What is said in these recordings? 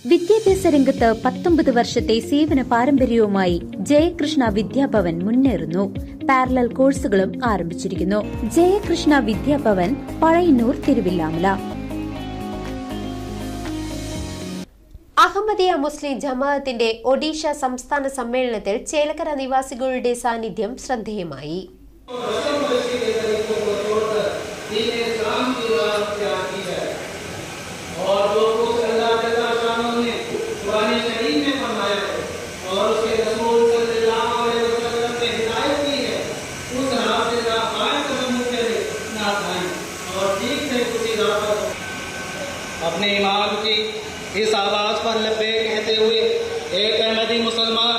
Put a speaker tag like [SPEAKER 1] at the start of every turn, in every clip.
[SPEAKER 1] വിദ്യാഭ്യാസ രംഗത്ത് 19 വർഷത്തെ സേവന പാരമ്പര്യവുമായി ജയകൃഷ്ണ വിദ്യാഭവൻ മുന്നേറുന്നു. പാരലൽ കോഴ്സുകളും ആരംഭിച്ചിരിക്കുന്നു. ജയകൃഷ്ണ വിദ്യാഭവൻ, പഴയന്നൂർ, തിരുവില്ലാമല.
[SPEAKER 2] അഹമ്മദിയ മുസ്ലിം ജമാഅത്തിന്റെ ഒഡീഷ സംസ്ഥാന സമ്മേളനത്തിൽ ചേലക്കര നിവാസികളുടെ സാന്നിധ്യം ശ്രദ്ധേയമായി.
[SPEAKER 3] अपने ईमान की इस आवाज पर लब्बैक कहते हुए एक अहमदी मुसलमान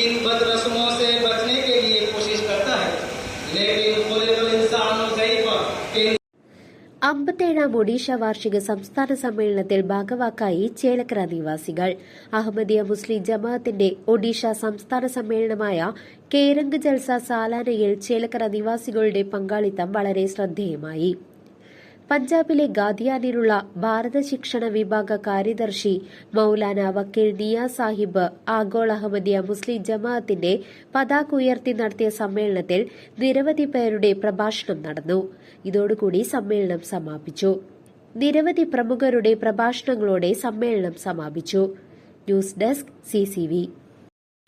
[SPEAKER 3] इन बद रस्मों से बचने के लिए कोशिश करता है, लेकिन खुलिकल इंसानु ज़ईफ़ा.
[SPEAKER 2] 57ാം ഒഡീഷ വാർഷിക സംസ്ഥാന സമ്മേളനത്തിൽ ഭാഗവാക്കായി ചേലക്കര നിവാസികൾ. അഹമ്മദിയ മുസ്ലിം ജമാഅത്തിന്റെ ഒഡീഷ സംസ്ഥാന സമ്മേളനമായ കേരംഗ് ജൽസ സാലാനയിൽ ചേലക്കര നിവാസികളുടെ പങ്കാളിത്തം വളരെ ശ്രദ്ധേയമായി. പഞ്ചാബിലെ ഗാദിയാനിലുള്ള ഭാരത ശിക്ഷണ വിഭാഗ കാര്യദർശി മൌലാന വക്കീൽ നിയാസ് സാഹിബ് ആഗോള അഹമ്മദിയ മുസ്ലിം ജമാഅത്തിന്റെ പതാക ഉയർത്തി നടത്തിയ സമ്മേളനത്തിൽ നിരവധി പേരുടെ പ്രഭാഷണം നടന്നു. ഇതോടുകൂടി സമ്മേളനം സമാപിച്ചു. നിരവധി പ്രമുഖരുടെ പ്രഭാഷണങ്ങളോടെ സമ്മേളനം സമാപിച്ചു. News desk CCV.